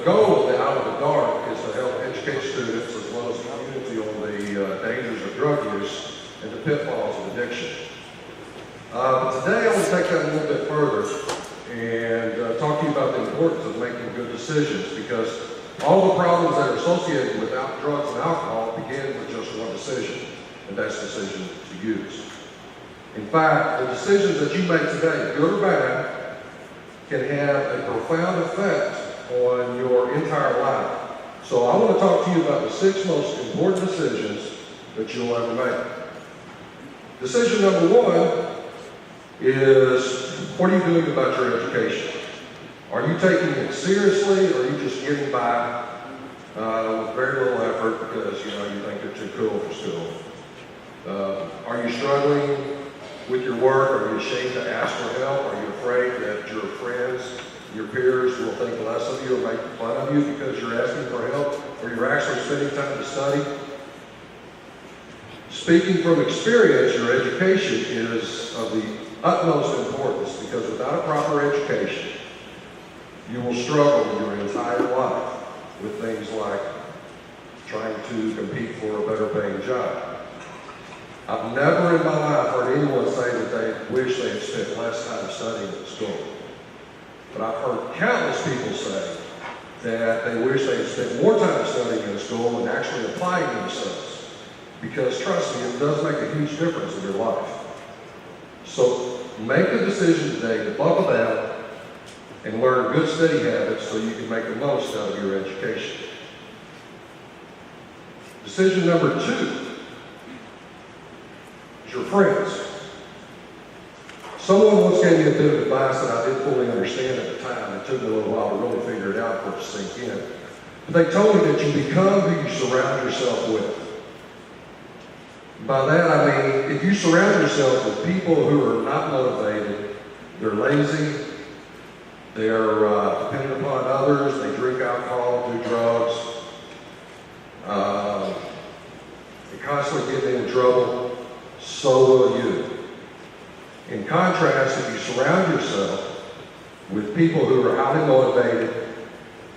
The goal of the Out of the Dark is to help educate students as well as the community on the dangers of drug use and the pitfalls of addiction. But today I want to take that a little bit further and talk to you about the importance of making good decisions, because all the problems that are associated with drugs and alcohol begin with just one decision, and that's the decision to use. In fact, the decisions that you make today, good or bad, can have a profound effect on your entire life. So I want to talk to you about the 6 most important decisions that you'll ever make. Decision number 1 is, what are you doing about your education? Are you taking it seriously, or are you just getting by with very little effort because you think you're too cool for school? Are you struggling with your work? Are you ashamed to ask for help? Are you afraid that your friends, your peers will think less of you or make fun of you because you're asking for help, or you're actually spending time to study? Speaking from experience, your education is of the utmost importance, because without a proper education, you will struggle your entire life with things like trying to compete for a better paying job. I've never in my life heard anyone say that they wish they had spent less time studying at school. But I've heard countless people say that they wish they had spent more time studying in school and actually applying themselves. Because trust me, it does make a huge difference in your life. So make the decision today to buckle down and learn good study habits so you can make the most out of your education. Decision number 2 is your friends. Someone once gave me a bit of advice that I didn't fully understand at the time. It took me a little while to really figure it out for it to sink in. But they told me that you become who you surround yourself with. By that I mean, if you surround yourself with people who are not motivated, they're lazy, they're dependent upon others, they drink alcohol, do drugs, they constantly get in trouble, so will you. In contrast, if you surround yourself with people who are highly motivated,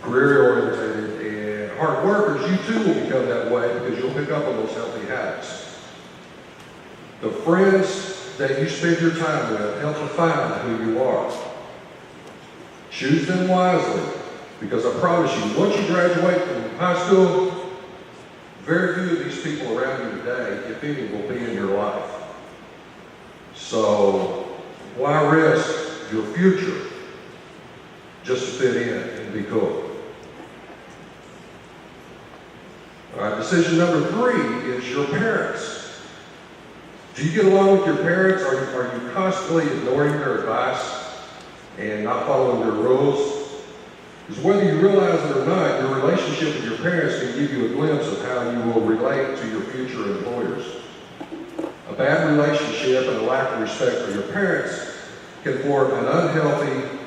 career-oriented, and hard workers, you too will become that way, because you'll pick up on those healthy habits. The friends that you spend your time with help define who you are. Choose them wisely, because I promise you, once you graduate from high school, very few of these people around you today, if any, will be in your life. So why risk your future just to fit in and be cool? All right, decision number 3 is your parents. Do you get along with your parents? Are you constantly ignoring their advice and not following their rules? Because whether you realize it or not, your relationship with your parents can give you a glimpse of how you will relate to your future employers. A bad relationship and a lack of respect for your parents can form an unhealthy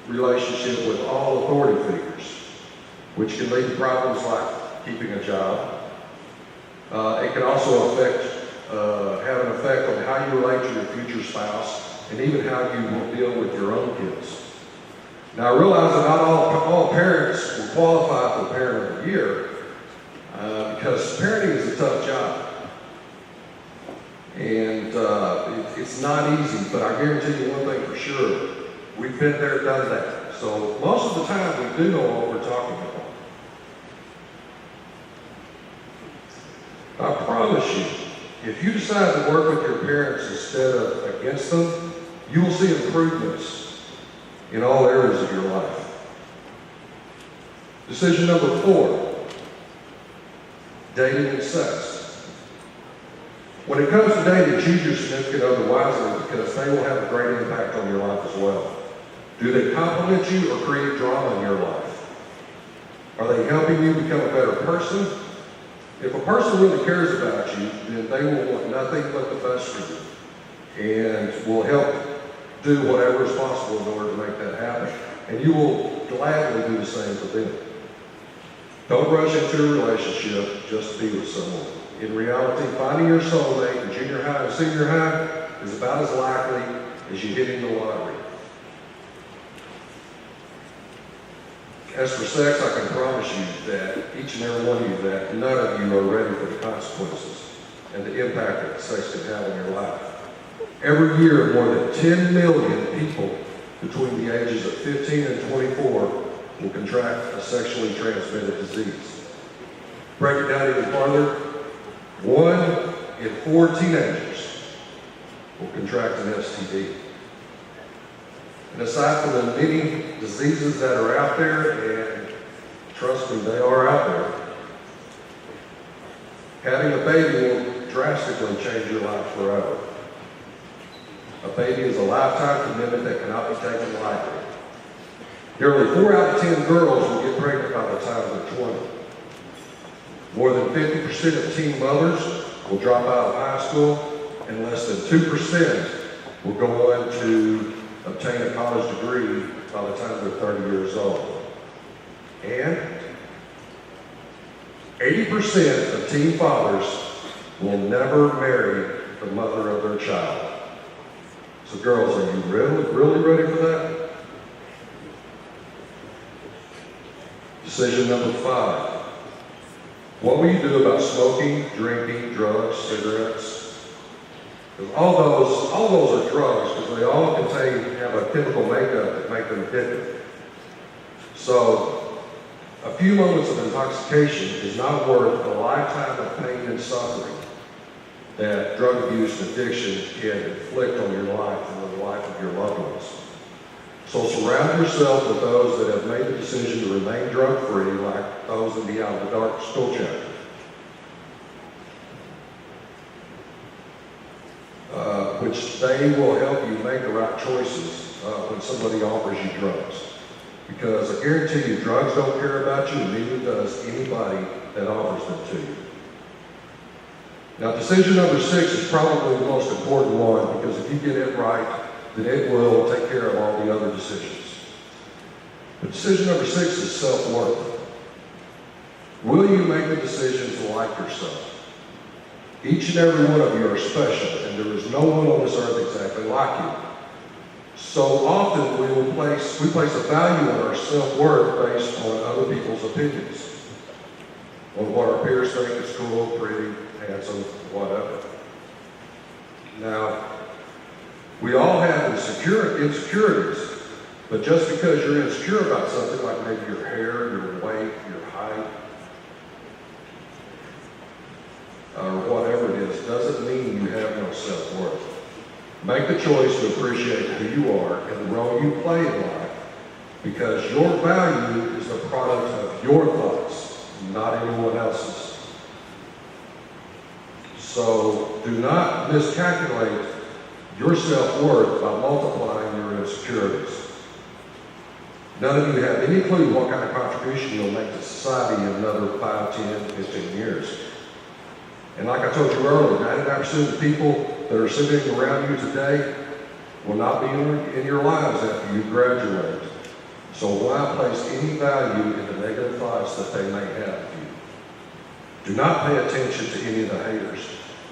relationship with all authority figures, which can lead to problems like keeping a job. It can also have an effect on how you relate to your future spouse, and even how you will deal with your own kids. Now, I realize that not all parents will qualify for Parent of the Year, because parenting is a tough job. And it's not easy, but I guarantee you one thing for sure. We've been there, done that. So most of the time, we do know what we're talking about. I promise you, if you decide to work with your parents instead of against them, you will see improvements in all areas of your life. Decision number 4, dating and sex. When it comes to dating, choose your significant other wisely, because they will have a great impact on your life as well. Do they complement you or create drama in your life? Are they helping you become a better person? If a person really cares about you, then they will want nothing but the best for you, and will help do whatever is possible in order to make that happen. And you will gladly do the same for them. Don't rush into a relationship just to be with someone. In reality, finding your soulmate in junior high and senior high is about as likely as you hitting the lottery. As for sex, I can promise you that each and every one of you, that none of you are ready for the consequences and the impact that sex can have in your life. Every year, more than 10 million people between the ages of 15 and 24 will contract a sexually transmitted disease. Break it down even farther, 1 in 4 teenagers will contract an STD. And aside from the many diseases that are out there, and trust me, they are out there, having a baby will drastically change your life forever. A baby is a lifetime commitment that cannot be taken lightly. Nearly 4 out of 10 girls will get pregnant by the time they're 20. More than 50% of teen mothers will drop out of high school, and less than 2% will go on to obtain a college degree by the time they're 30 years old. And 80% of teen fathers will never marry the mother of their child. So girls, are you really ready for that? Decision number 5. What will you do about smoking, drinking, drugs, cigarettes? Because all those are drugs, because they all have a chemical makeup that make them addictive. So a few moments of intoxication is not worth a lifetime of pain and suffering that drug abuse and addiction can inflict on your life and on the life of your loved ones. So surround yourself with those that have made the decision to remain drug-free, like those in the Out of the Dark School chapter. Which they will help you make the right choices when somebody offers you drugs. Because I guarantee you, drugs don't care about you, and neither does anybody that offers them to you. Now, decision number 6 is probably the most important one, because if you get it right, then it will take care of all the other decisions. But decision number 6 is self-worth. Will you make the decision to like yourself? Each and every one of you are special, and there is no one on this earth exactly like you. So often we place a value on our self-worth based on other people's opinions, on what our peers think is cool, pretty, handsome, whatever. Now, we all have insecurities, but just because you're insecure about something like maybe your hair, your weight, your height, or whatever it is, doesn't mean you have no self-worth. Make the choice to appreciate who you are and the role you play in life, because your value is the product of your thoughts, not anyone else's. So do not miscalculate your self-worth by multiplying your insecurities. None of you have any clue what kind of contribution you'll make to society in another 5, 10, 15 years. And like I told you earlier, 99% of the people that are sitting around you today will not be in your lives after you graduate. So why place any value in the negative thoughts that they may have of you? Do not pay attention to any of the haters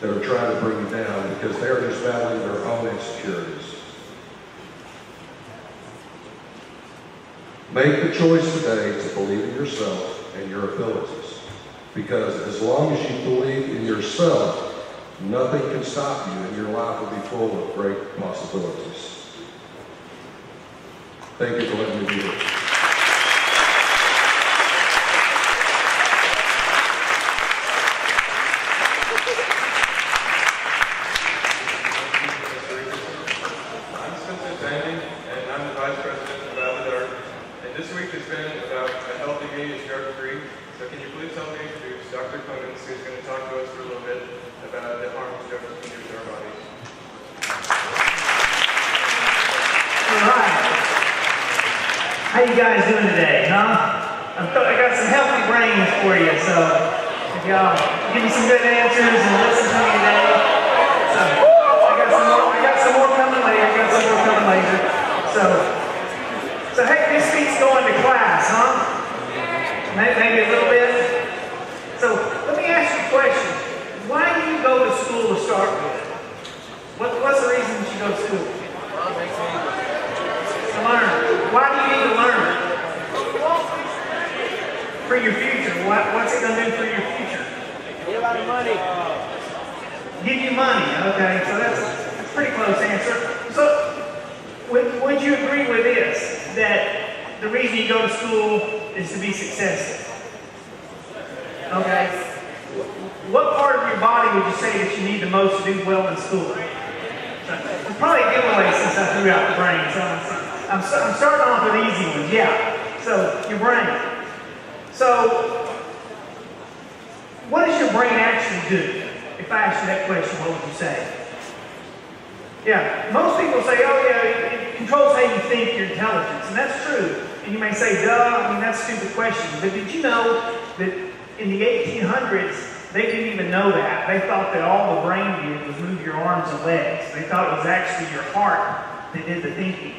that are trying to bring you down, because they're just battling their own insecurities. Make the choice today to believe in yourself and your abilities. Because as long as you believe in yourself, nothing can stop you, and your life will be full of great possibilities. Thank you for letting me be here. I'm Spencer Sandy, and I'm the Vice President of Out of the Dark. And this week has been about a healthy me is drug-free. So can you please help me introduce Dr. Clemens, who's going to talk to us for a little bit about the harms drugs can do to our bodies. All right. How you guys doing today, huh? I got some healthy brains for you, so if y'all give me some good answers and listen to me today. So I got some more coming later. So hey, this week's going to class, huh? Maybe a little bit. So let me ask you a question. Why do you go to school to start with? What's the reason that you go to school? To learn. Why do you need to learn? For your future. What's it going to do for your future? Get a lot of money. Give you money. Okay, so that's a pretty close answer. So would you agree with this, that the reason you go to school is to be successful? Okay. What part of your body would you say that you need the most to do well in school? It's probably a giveaway since I threw out the brain. So I'm starting off with easy ones. Yeah. So your brain. So what does your brain actually do? If I asked you that question, what would you say? Yeah. Most people say, oh yeah, it controls how you think, your intelligence, and that's true. And you may say, duh, I mean that's a stupid question. But did you know that in the 1800s, they didn't even know that. They thought that all the brain did was move your arms and legs. They thought it was actually your heart that did the thinking.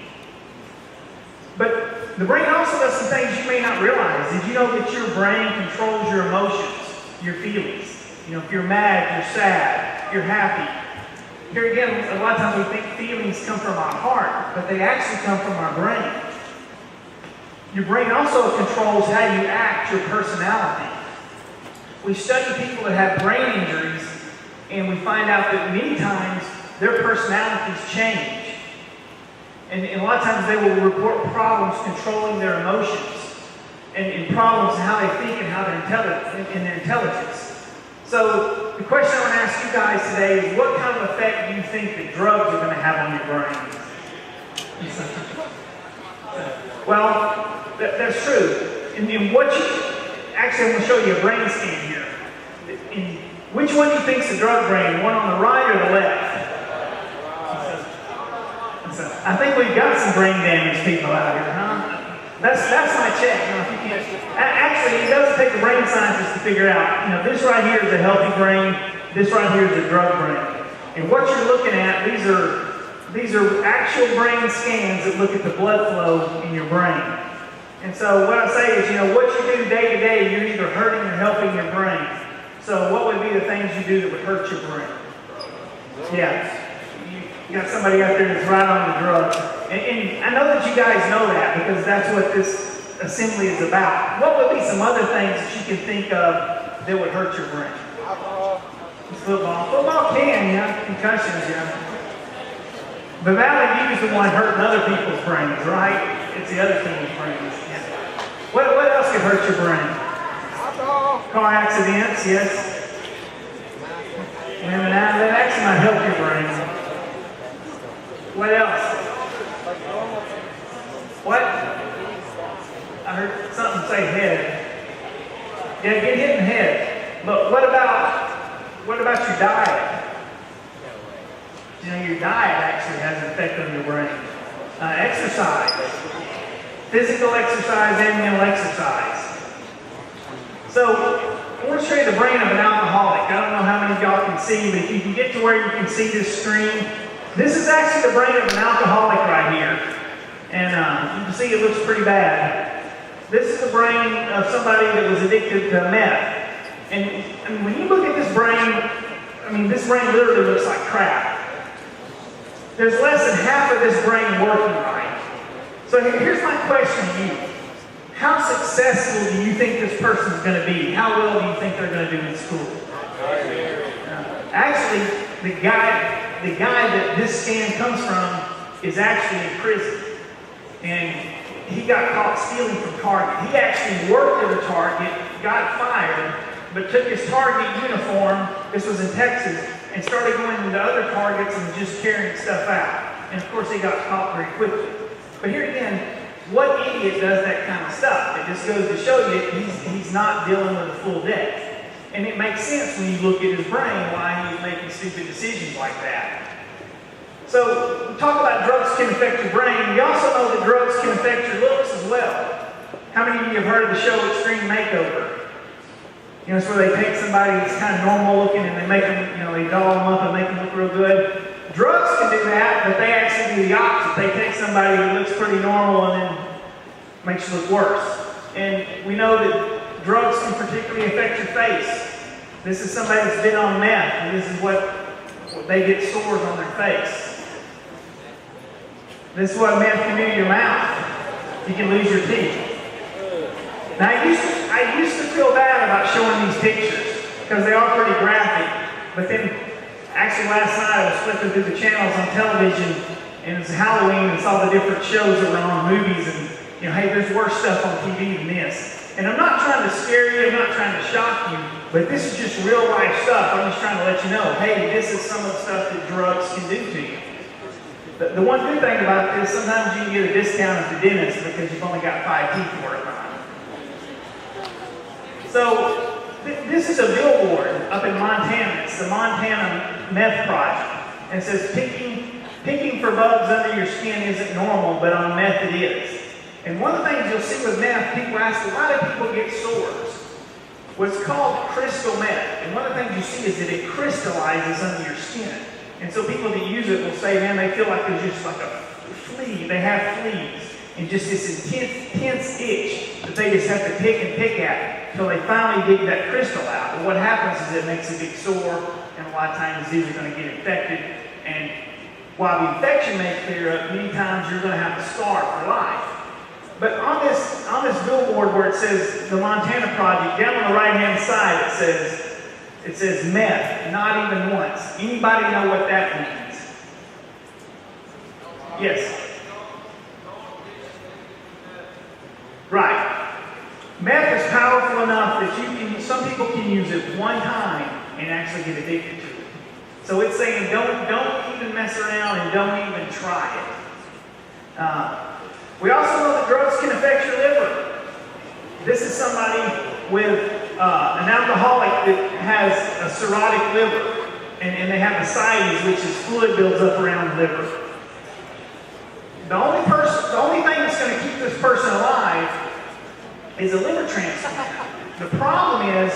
But the brain also does some things you may not realize. Did you know that your brain controls your emotions, your feelings? You know, if you're mad, you're sad, you're happy. Here again, a lot of times we think feelings come from our heart, but they actually come from our brain. Your brain also controls how you act, your personality. We study people that have brain injuries, and we find out that many times their personalities change. And a lot of times they will report problems controlling their emotions, and problems in how they think and how their intelligence. So the question I want to ask you guys today is, what kind of effect do you think that drugs are going to have on your brain? Well, that's true. And what actually, I'm going to show you a brain scan here. Which one do you think is the drug brain? The one on the right or the left? I think we've got some brain damaged people out here, huh? That's my check. You know, if you can't, actually, it doesn't take a brain scientist to figure out. You know, this right here is a healthy brain. This right here is a drug brain. And what you're looking at, these are actual brain scans that look at the blood flow in your brain. And so what I say is, you know, what you do day to day, you're either hurting or helping your brain. So what would be the things you do that would hurt your brain? Yeah. You got somebody out there that's right on the drug. And I know that you guys know that because that's what this assembly is about. What would be some other things that you can think of that would hurt your brain? Football. Football can, yeah. Concussions, yeah. But Valley View is the one hurting other people's brains, right? It's the other team's brains. Yeah. What else could hurt your brain? Car accidents, yes. And that actually might help your brain. What else? What? I heard something say head. Yeah, get hit in the head. But what about your diet? You know, your diet actually has an effect on your brain. Exercise. Physical exercise and mental exercise. So, I want to show you the brain of an alcoholic. I don't know how many of y'all can see, but if you can get to where you can see this screen, this is actually the brain of an alcoholic right here. And you can see it looks pretty bad. This is the brain of somebody that was addicted to meth. And I mean, when you look at this brain, this brain literally looks like crap. There's less than half of this brain working right. So here's my question to you. How successful do you think this person is going to be? How well do you think they're going to do in school? Actually, the guy that this scan comes from is actually in prison. And he got caught stealing from Target. He actually worked at a Target, got fired, but took his Target uniform, this was in Texas, and started going into other Targets and just carrying stuff out. And of course, he got caught very quickly. But here again, what idiot does that kind of stuff? It just goes to show you he's not dealing with a full deck. And it makes sense when you look at his brain why he's making stupid decisions like that. So, we talk about drugs can affect your brain. We also know that drugs can affect your looks as well. How many of you have heard of the show Extreme Makeover? You know, it's where they take somebody that's kind of normal looking and they make them, you know, they doll them up and make them look real good. Drugs can do that, but they actually do the opposite. They take somebody who looks pretty normal and then makes you look worse. And we know that drugs can particularly affect your face. This is somebody that's been on meth, and this is what they get sores on their face. This is what meth can do to your mouth. You can lose your teeth. Now, I used because they are pretty graphic. But then, actually last night I was flipping through the channels on television, and it's Halloween and saw the different shows that were on, movies, and hey, there's worse stuff on TV than this. And I'm not trying to scare you, I'm not trying to shock you, but this is just real life stuff. I'm just trying to let you know, hey, this is some of the stuff that drugs can do to you. The one good thing about this, sometimes you can get a discount at the dentist because you've only got 5 teeth to work on. So, this is a billboard up in Montana. It's the Montana Meth Project. And it says, picking for bugs under your skin isn't normal, but on meth it is. And one of the things you'll see with meth, people ask, why do people get sores? What's called crystal meth. And one of the things you see is that it crystallizes under your skin. And so people that use it will say, man, they feel like there's just like a flea. They have fleas. And just this intense itch that they just have to pick at until they finally dig that crystal out. And what happens is it makes a big sore, and a lot of times these are going to get infected. And while the infection may clear up, many times you're going to have a scar for life. But on this billboard where it says the Montana Project, down on the right-hand side it says meth, not even once. Anybody know what that means? Yes. Right. Meth is powerful enough that some people can use it one time and actually get addicted to it. So it's saying don't even mess around and don't even try it. We also know that drugs can affect your liver. This is somebody with an alcoholic that has a cirrhotic liver, and they have ascites, which is fluid builds up around the liver. The only thing that's going to keep this person alive is a liver transplant. The problem is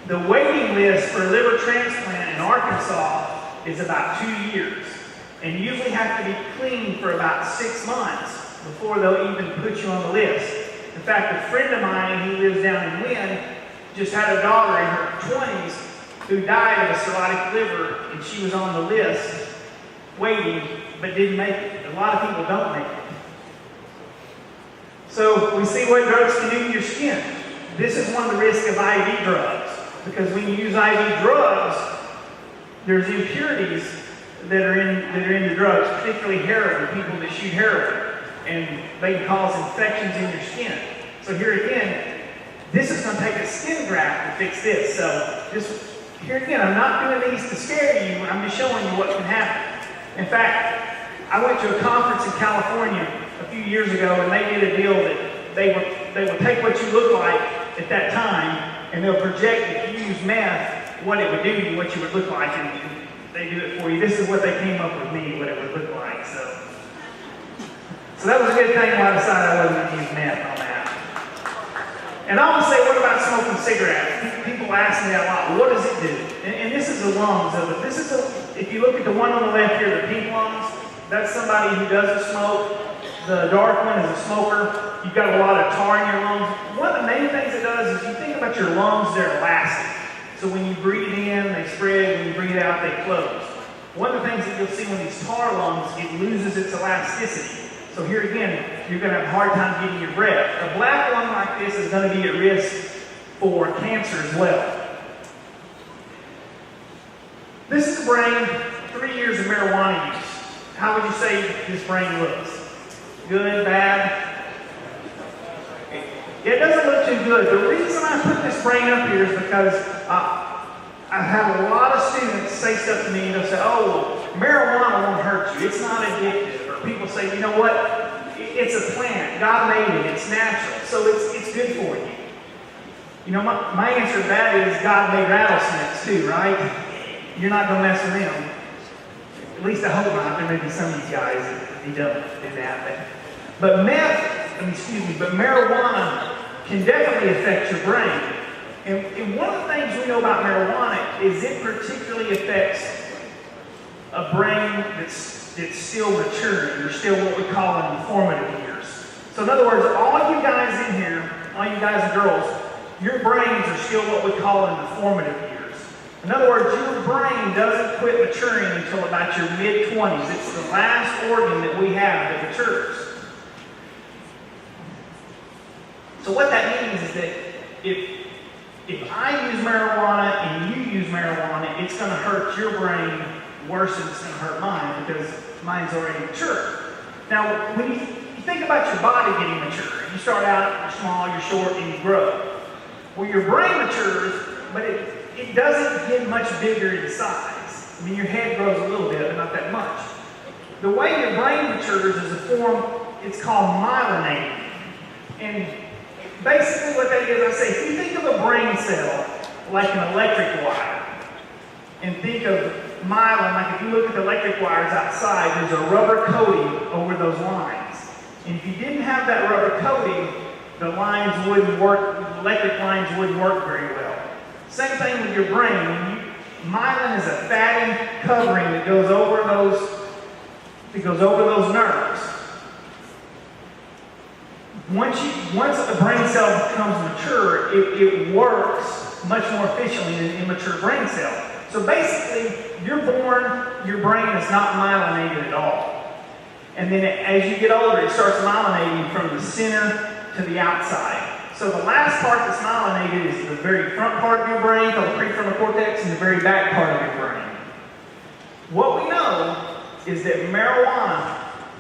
the waiting list for a liver transplant in Arkansas is about 2 years, and you usually have to be clean for about 6 months before they'll even put you on the list. In fact, a friend of mine who lives down in Lynn just had a daughter in her 20s who died of a cirrhotic liver, and she was on the list waiting but didn't make it. A lot of people don't make it. So we see what drugs can do to your skin. This is one of the risks of IV drugs, because when you use IV drugs, there's impurities that are in the drugs, particularly heroin, people that shoot heroin. And they can cause infections in your skin. So here again, this is going to take a skin graft to fix this. So here again, I'm not doing these to scare you. I'm just showing you what can happen. In fact, I went to a conference in California a few years ago, and they did a deal that they would take what you look like at that time, and they'll project if you use meth, what it would do to you, what you would look like, and they do it for you. This is what they came up with me, what it would look like. So that was a good thing why I decided I wasn't going to use meth on that. And I always say, what about smoking cigarettes? People ask me that a lot. What does it do? And this is the lungs of it. If you look at the one on the left here, the pink lungs, that's somebody who doesn't smoke. The dark one is a smoker. You've got a lot of tar in your lungs. One of the main things it does is you think about your lungs, they're elastic. So when you breathe in, they spread. When you breathe out, they close. One of the things that you'll see when these tar lungs, it loses its elasticity. So here again, you're going to have a hard time getting your breath. A black lung like this is going to be at risk for cancer as well. This is the brain, 3 years of marijuana use. How would you say this brain looks? Good, bad? It doesn't look too good. The reason I put this brain up here is because I have a lot of students say stuff to me and they'll say, oh, marijuana won't hurt you. It's not addictive. People say, you know what? It's a plant. God made it. It's natural. So it's good for you. You know, my answer to that is God made rattlesnakes too, right? You're not going to mess with them. At least I hope not. There may be some of these guys that don't do that. But marijuana can definitely affect your brain. And one of the things we know about marijuana is it particularly affects a brain that's still maturing, or still what we call in the formative years. So in other words, all you guys in here, all you guys and girls, your brains are still what we call in the formative years. In other words, your brain doesn't quit maturing until about your mid-20s. It's the last organ that we have that matures. So what that means is that if if I use marijuana and you use marijuana, it's going to hurt your brain worse than it's going to hurt mine because mine's already mature. Now, when you think about your body getting mature, you start out, you're small, you're short, and you grow. Well, your brain matures, but it doesn't get much bigger in size. I mean, your head grows a little bit, but not that much. The way your brain matures is a form, it's called myelinating. And basically what that is, I say, if you think of a brain cell like an electric wire, and think of myelin, like if you look at the electric wires outside, there's a rubber coating over those lines. And if you didn't have that rubber coating, the lines wouldn't work, the electric lines wouldn't work very well. Same thing with your brain. Myelin is a fatty covering that goes over those nerves. Once a brain cell becomes mature, it works much more efficiently than an immature brain cell. So basically, you're born, your brain is not myelinated at all. And then as you get older, it starts myelinating from the center to the outside. So the last part that's myelinated is the very front part of your brain, called the prefrontal cortex, and the very back part of your brain. What we know is that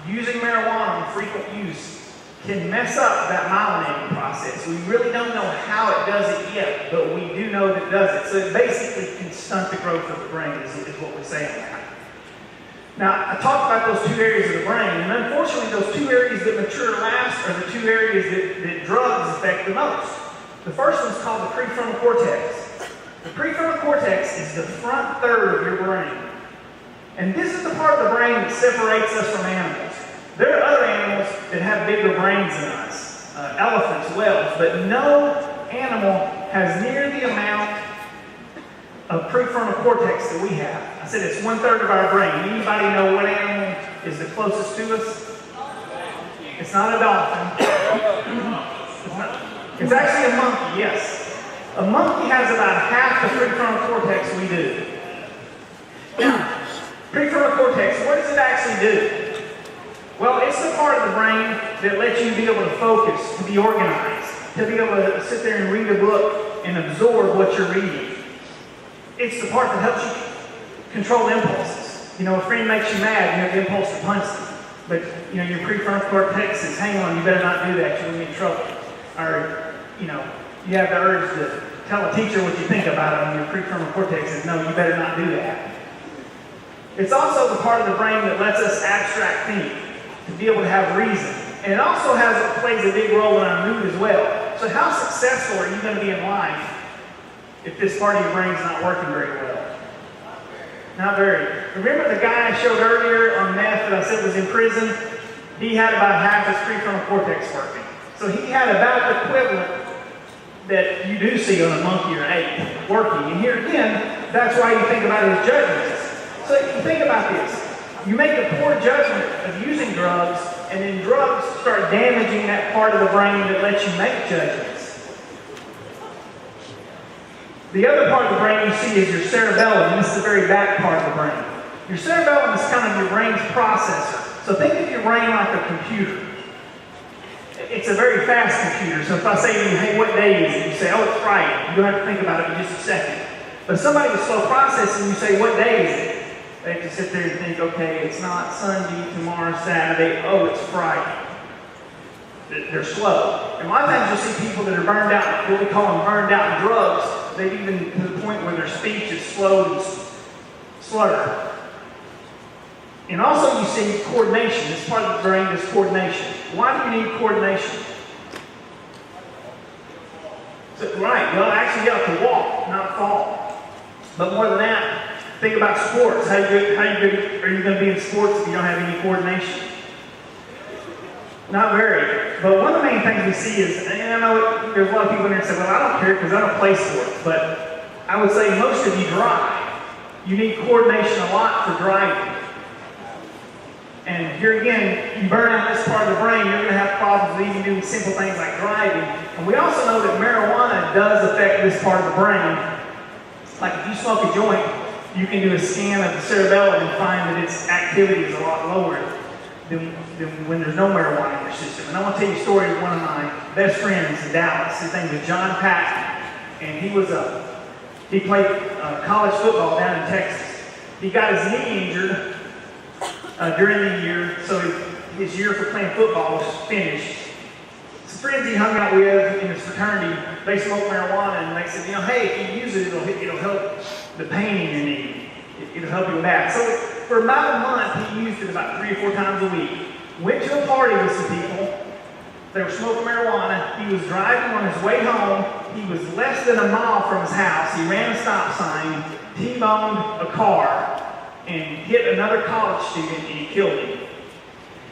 using marijuana in frequent use, can mess up that myelinating process. We really don't know how it does it yet, but we do know that it does it. So it basically can stunt the growth of the brain, is what we're saying now. Now, I talked about those two areas of the brain, and unfortunately, those two areas that mature last are the two areas that drugs affect the most. The first one's called the prefrontal cortex. The prefrontal cortex is the front third of your brain. And this is the part of the brain that separates us from animals. There are other animals that have bigger brains than us, elephants, whales, but no animal has near the amount of prefrontal cortex that we have. I said it's 1/3 of our brain. Anybody know what animal is the closest to us? It's not a dolphin. It's actually a monkey, yes. A monkey has about half the prefrontal cortex we do. Now, prefrontal cortex, what does it actually do? Well, it's the part of the brain that lets you be able to focus, to be organized, to be able to sit there and read a book and absorb what you're reading. It's the part that helps you control impulses. You know, a friend makes you mad, you have the impulse to punch them. But, you know, your prefrontal cortex says, hang on, you better not do that, you're going to get in trouble. Or, you know, you have the urge to tell a teacher what you think about it, and your prefrontal cortex says, no, you better not do that. It's also the part of the brain that lets us abstract think, to be able to have reason. And it also plays a big role in our mood as well. So how successful are you going to be in life if this part of your brain's not working very well? Not very. Remember the guy I showed earlier on meth that I said was in prison? He had about half his prefrontal cortex working. So he had about the equivalent that you do see on a monkey or an ape working. And here again, that's why you think about his judgments. So you think about this. You make a poor judgment of using drugs, and then drugs start damaging that part of the brain that lets you make judgments. The other part of the brain you see is your cerebellum, and this is the very back part of the brain. Your cerebellum is kind of your brain's processor. So think of your brain like a computer. It's a very fast computer, so if I say to you, hey, what day is it? You say, oh, it's Friday. You don't have to think about it in just a second. But somebody with slow processing, you say, what day is it? They have to sit there and think, okay, it's not Sunday, tomorrow, Saturday, oh, it's Friday. They're slow. And a lot of times you'll see people that are burned out, what we call them burned out in drugs, they've even to the point where their speech is slowed and slurred. And also you see coordination. This part of the brain is coordination. Why do you need coordination? So, right, you actually have to walk, not fall. But more than that, think about sports. How good are you going to be in sports if you don't have any coordination? Not very. But one of the main things we see is, and I know there's a lot of people in there that say, well, I don't care because I don't play sports. But I would say most of you drive. You need coordination a lot for driving. And here again, you burn out this part of the brain, you're going to have problems with even doing simple things like driving. And we also know that marijuana does affect this part of the brain. Like if you smoke a joint, you can do a scan of the cerebellum and find that its activity is a lot lower than when there's no marijuana in your system. And I want to tell you a story of one of my best friends in Dallas. His name is John Patton. and he played college football down in Texas. He got his knee injured during the year, so his year for playing football was finished. Some friends he hung out with in his fraternity, they smoked marijuana, and they said, hey, if you use it, it'll help the pain in your knee. It'll help you with that. So for about a month, he used it about 3 or 4 times a week. Went to a party with some people. They were smoking marijuana. He was driving on his way home. He was less than a mile from his house. He ran a stop sign, T-boned a car, and hit another college student, and he killed him.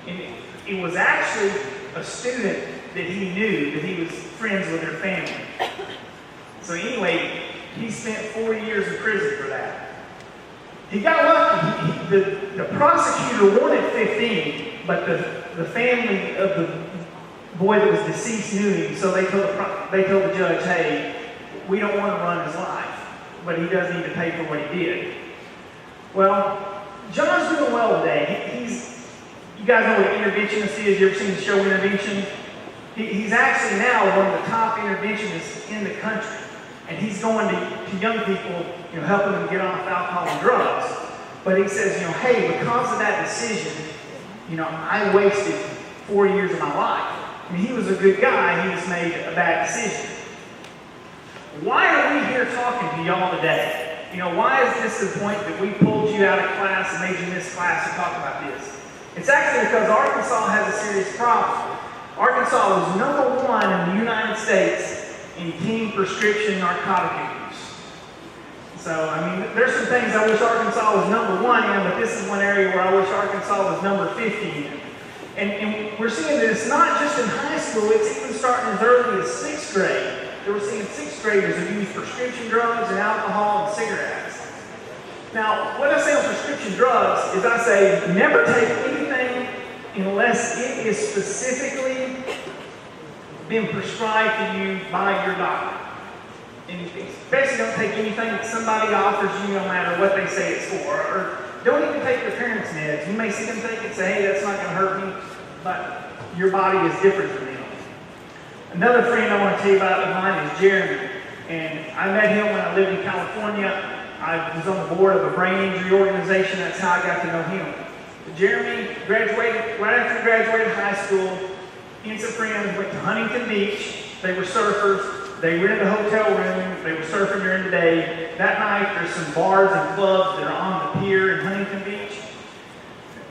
And it was actually a student that he knew, that he was friends with their family. So anyway, he spent 4 years in prison for that. He got lucky. The prosecutor wanted 15, but the family of the boy that was deceased knew him, so they told the judge, hey, we don't want to run his life, but he does need to pay for what he did. Well, John's doing well today. You guys know what an interventionist is? You ever seen the show Intervention? He's actually now one of the top interventionists in the country. And he's going to young people, helping them get off alcohol and drugs. But he says, hey, because of that decision, I wasted 4 years of my life. I mean, he was a good guy, he just made a bad decision. Why are we here talking to y'all today? Why is this the point that we pulled you out of class and made you miss class to talk about this? It's actually because Arkansas has a serious problem. Arkansas is number 1 in the United States in teen prescription narcotic abuse. So, there's some things I wish Arkansas was number 1 in, but this is one area where I wish Arkansas was number 50 in. And we're seeing this not just in high school, it's even starting as early as 6th grade. So we're seeing 6th graders who use prescription drugs and alcohol and cigarettes. Now, what I say on prescription drugs is I say never take anything unless it is specifically been prescribed to you by your doctor. And especially don't take anything that somebody offers you no matter what they say it's for. Or don't even take your parents' meds. You may see them take it and say, hey, that's not going to hurt me, but your body is different than them. Another friend I want to tell you about of mine is Jeremy. And I met him when I lived in California. I was on the board of a brain injury organization. That's how I got to know him. But Jeremy graduated, right after he graduated high school, he and some friends went to Huntington Beach. They were surfers. They rented a hotel room. They were surfing during the day. That night, there's some bars and clubs that are on the pier in Huntington Beach.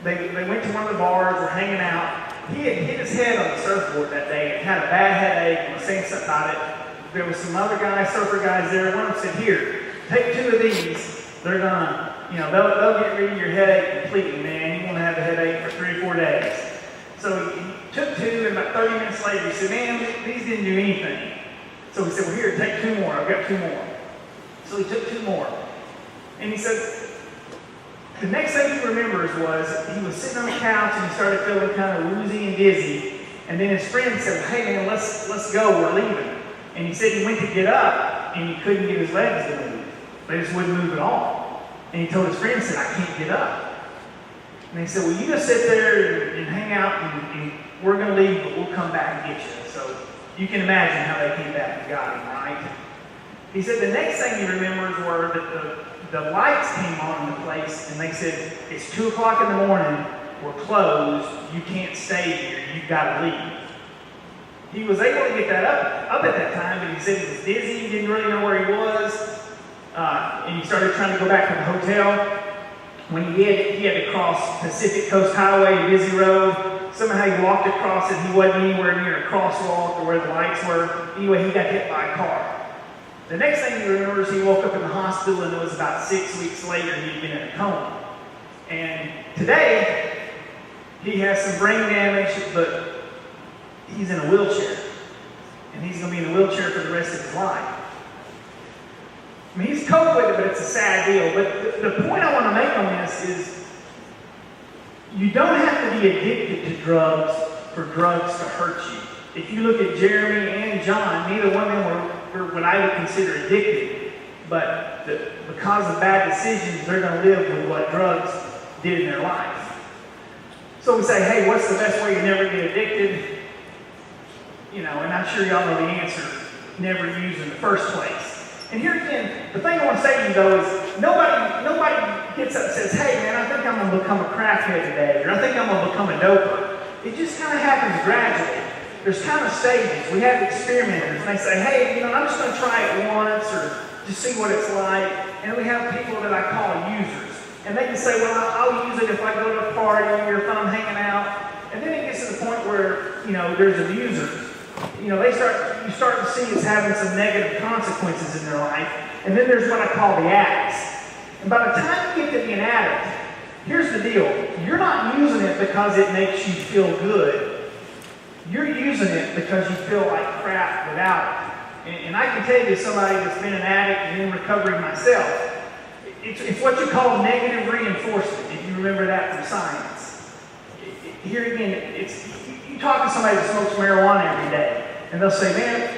They went to one of the bars, were hanging out. He had hit his head on the surfboard that day and had a bad headache and was saying something about it. There was some other guys, surfer guys there. One of them said, here, take 2 of these. They're gonna, they'll get rid of your headache completely, man. You won't have a headache for 3 or 4 days. So he took 2, and about 30 minutes later, he said, man, these didn't do anything. So he said, well, here, take 2 more. I've got 2 more. So he took 2 more. And he said, the next thing he remembers was he was sitting on the couch and he started feeling kind of woozy and dizzy. And then his friend said, hey, man, let's go. We're leaving. And he said he went to get up and he couldn't get his legs to move. They just wouldn't move at all. And he told his friend, said, I can't get up. And they said, well, you just sit there and hang out and we're going to leave, but we'll come back and get you. So you can imagine how they came back and got him, right? He said the next thing he remembers were that the lights came on in the place and they said, it's 2 o'clock in the morning, we're closed, you can't stay here, you've got to leave. He was able to get that up at that time, but he said he was dizzy, he didn't really know where he was, and he started trying to go back to the hotel. When he had to cross Pacific Coast Highway, a busy road. Somehow he walked across it, he wasn't anywhere near a crosswalk or where the lights were. Anyway, he got hit by a car. The next thing he remembers, he woke up in the hospital and it was about 6 weeks later he'd been in a coma. And today, he has some brain damage, but he's in a wheelchair. And he's going to be in a wheelchair for the rest of his life. I mean, he's coped with it, but it's a sad deal. But the point I want to make on this is you don't have to be addicted to drugs for drugs to hurt you. If you look at Jeremy and John, neither one of them were what I would consider addicted. But because of bad decisions, they're going to live with what drugs did in their life. So we say, hey, what's the best way to never get addicted? And I'm sure y'all know the answer. never used in the first place. And here again, the thing I want to say to you though is nobody gets up and says, hey man, I think I'm going to become a crackhead today, or I think I'm going to become a doper. It just kind of happens gradually. There's kind of stages. We have experimenters, and they say, hey, I'm just going to try it once, or just see what it's like. And we have people that I call users. And they can say, well, I'll use it if I go to a party or if I'm hanging out. And then it gets to the point where, there's abusers. You start to see as having some negative consequences in their life. And then there's what I call the addicts. And by the time you get to be an addict, here's the deal. You're not using it because it makes you feel good. You're using it because you feel like crap without it. And I can tell you, as somebody that's been an addict and in recovery myself, it's what you call negative reinforcement, if you remember that from science. Here again, you talk to somebody that smokes marijuana every day, and they'll say, man,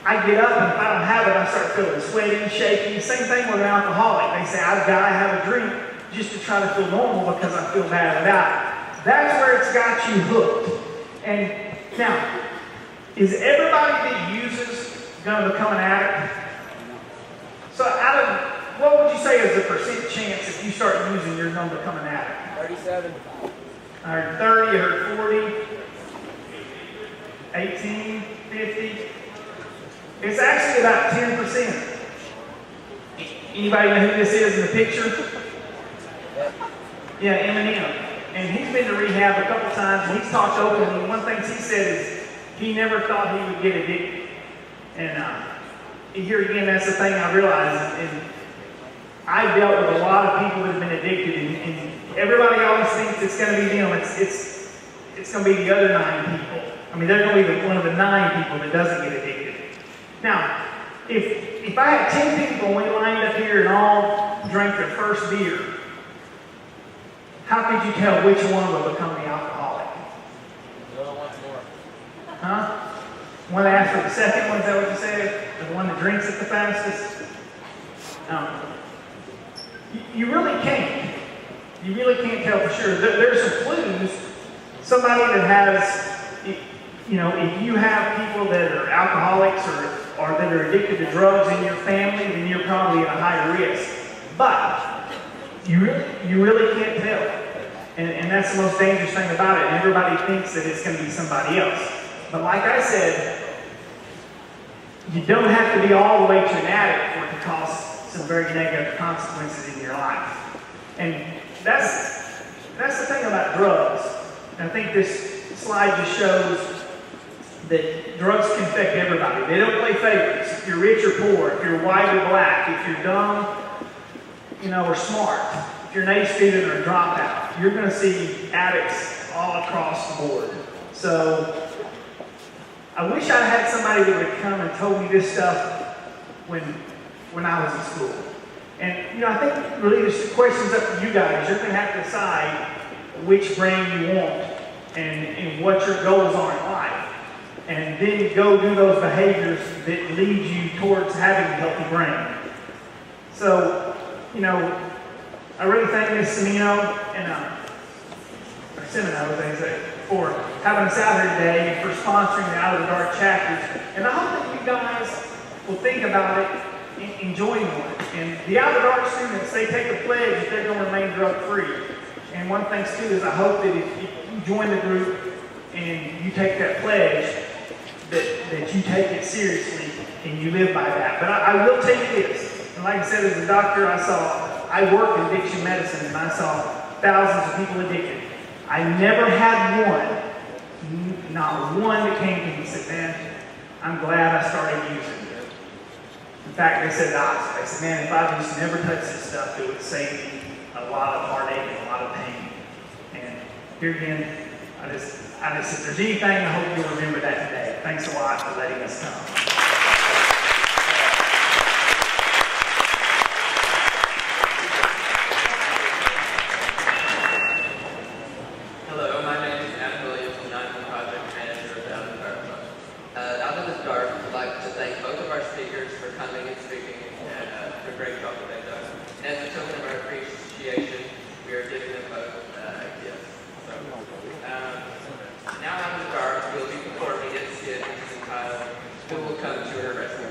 I get up and if I don't have it, I start feeling sweaty, shaky. Same thing with an alcoholic. They say, I've got to have a drink just to try to feel normal because I feel bad without it. That's where it's got you hooked. And now, is everybody that uses going to become an addict? So what would you say is the percent chance if you start using, you're going to become an addict? 37. I heard 30, I heard 40, 18, 50. It's actually about 10%. Anybody know who this is in the picture? Yeah, Eminem. And he's been to rehab a couple times, and he's talked openly. One thing he said is he never thought he would get addicted. And here again, that's the thing I realized. And I've dealt with a lot of people that have been addicted, and everybody always thinks it's going to be them. It's going to be the other 9 people. I mean, they're going to be one of the 9 people that doesn't get addicted. Now, if I had 10 people and we lined up here and all drank their first beer, how could you tell which one will become the alcoholic? Huh? One that asks for the second one, is that what you said? The one that drinks it the fastest? You really can't. You really can't tell for sure. There's some clues. Somebody that has, if you have people that are alcoholics or that are addicted to drugs in your family, then you're probably at a higher risk. But you really can't tell. And that's the most dangerous thing about it. And everybody thinks that it's going to be somebody else. But like I said, you don't have to be all the way to an addict for it to cause some very negative consequences in your life. And that's the thing about drugs. And I think this slide just shows that drugs can affect everybody. They don't play favorites. If you're rich or poor, if you're white or black, if you're dumb, or smart, if you're an A student or a dropout, you're going to see addicts all across the board. So I wish I had somebody that would come and told me this stuff when I was in school. And I think really this question's up to you guys. You're going to have to decide which brain you want and what your goals are in life. And then go do those behaviors that lead you towards having a healthy brain. So, I really thank Ms. Semino and or Semino, they say, for having us out here today and for sponsoring the Out of the Dark chapters. And I hope that you guys will think about it and join one. And the Out of the Dark students, they take a pledge that they're going to remain drug-free. And one thing too is I hope that if you join the group and you take that pledge, that you take it seriously and you live by that. But I will tell you this, and like I said, as a doctor, I worked in addiction medicine and I saw thousands of people addicted. I never had not one that came to me and said, man, I'm glad I started using it. In fact, they said the opposite. They said, man, if I just never touched this stuff, it would save me a lot of heartache and a lot of pain. And here again, I just, if there's anything, I hope you'll remember that today. Thanks a lot for letting us come. Now Out of the Dark will be performing its skit, which is entitled Who Will Come to Her Rescue.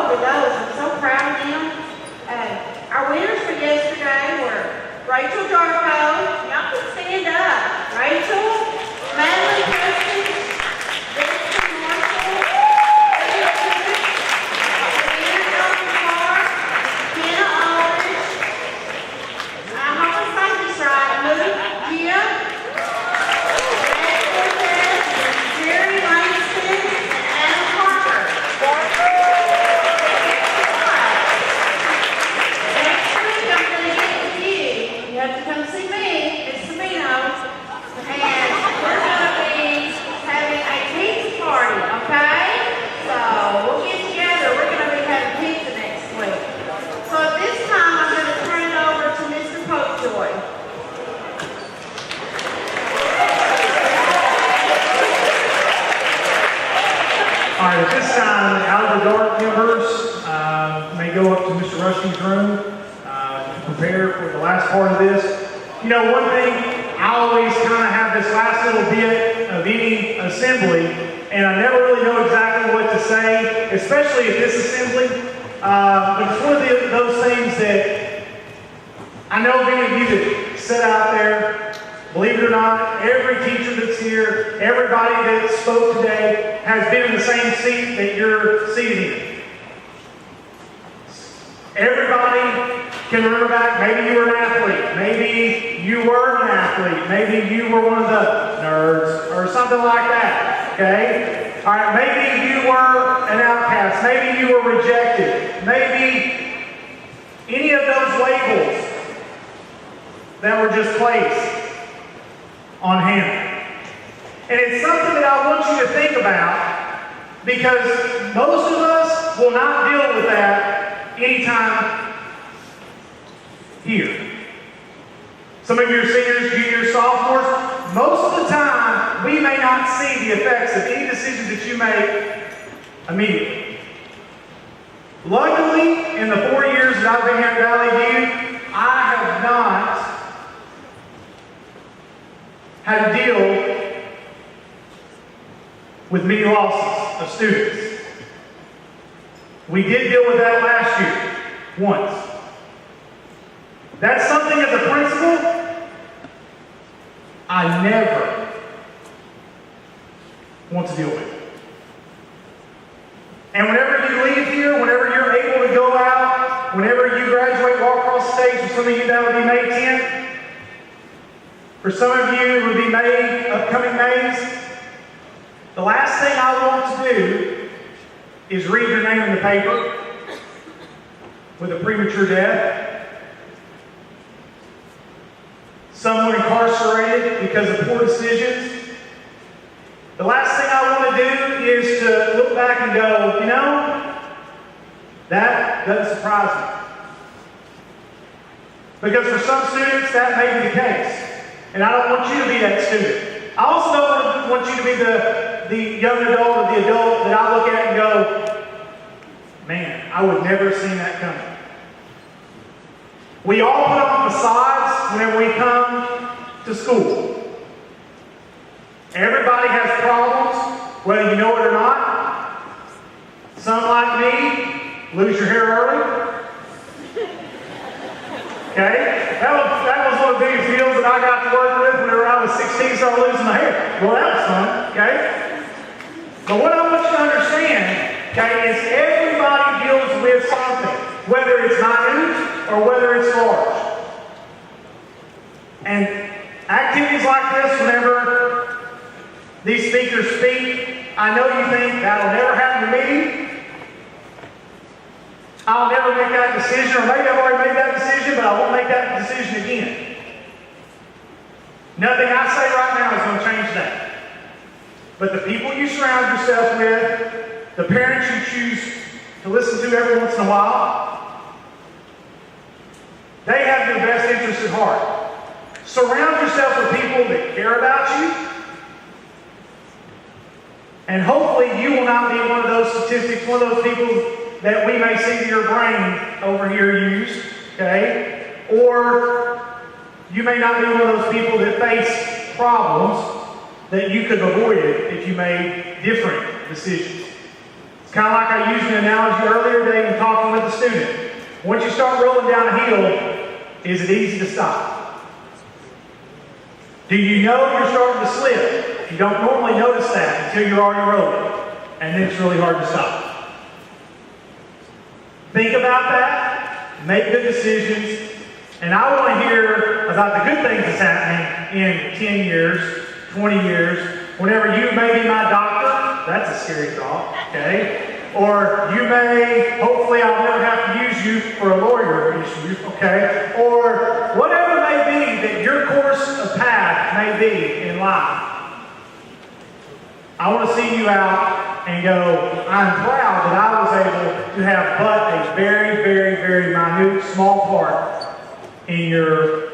over those. I'm so proud of them. Our winners for yesterday were Rachel Darko. Y'all can stand up. Rachel, Madeline Preston, Dixon Marshall, Elizabeth Clark, Kenna Aldridge. I hope I say this right. Luke Gibb, Matt Cortez, Jerry Langston, and Adam Parker. Next week I'm going to get with you. You have to come see me, Miss Sabino, and we're going to be having a pizza party, okay? So we'll get together. We're going to be having pizza next week. So at this time, I'm going to turn it over to Mr. Popejoy. All right, at this time, out of the dark members may go up to Mr. Rushing's room to prepare for the last part of this. You know, one thing, I always kind of have this last little bit of any assembly, and I never really know exactly what to say, especially at this assembly. But it's one of those things that I know many of you that sit out there, believe it or not, every teacher that's here, everybody that spoke today has been in the same seat that you're seated in. Everybody can remember back, maybe you were an athlete, maybe you were an athlete, maybe you were one of the nerds or something like that, okay? All right, maybe you were an outcast, maybe you were rejected, maybe any of those labels that were just placed on him. And it's something that I want you to think about, because most of us will not deal with that anytime here. Some of you are seniors, juniors, sophomores. Most of the time, we may not see the effects of any decisions that you make immediately. Luckily, in the 4 years that I've been here at Valley View, I have not had to deal with many losses of students. We did deal with that last year, once. That's something as a principal, I never want to deal with. And whenever you leave here, whenever you're able to go out, whenever you graduate, walk across the stage, for some of you that will be May 10th, for some of you, it would be upcoming Mays. The last thing I want to do is read your name in the paper with a premature death, someone incarcerated because of poor decisions. The last thing I want to do is to look back and go, you know, that doesn't surprise me. Because for some students, that may be the case. And I don't want you to be that student. I also don't want you to be the young adult or the adult that I look at and go, man, I would never have seen that coming. We all put on facades whenever we come to school. Everybody has problems, whether you know it or not. Some, like me, lose your hair early. Okay? That was one of the biggest deals that I got to work with whenever I was 16, started losing my hair. Well, that was fun, okay? But what I want you to understand, okay, is everybody deals with something, whether it's minute or whether it's large. And activities like this, whenever these speakers speak, I know you think that'll never happen to me. I'll never make that decision, or maybe I've already made that decision, but I won't make that decision again. Nothing I say right now is going to change that. But the people you surround yourself with, the parents you choose to listen to every once in a while, they have your best interest at heart. Surround yourself with people that care about you, and hopefully you will not be one of those statistics, one of those people that we may see your brain over here use, okay? Or you may not be one of those people that face problems that you could have avoided if you made different decisions. It's kind of like I used an analogy earlier today in talking with a student. Once you start rolling down a hill, is it easy to stop? Do you know you're starting to slip? You don't normally notice that until you're already rolling, and then it's really hard to stop. Think about that, make good decisions, and I want to hear about the good things that's happening in 10 years, 20 years, whenever you may be my doctor. That's a scary thought, okay? Or you may, hopefully I'll never have to use you for a lawyer issue, okay? Or whatever it may be that your course of path may be in life. I want to see you out and go, I'm proud that I was able to have but a very, very, very minute, small part in your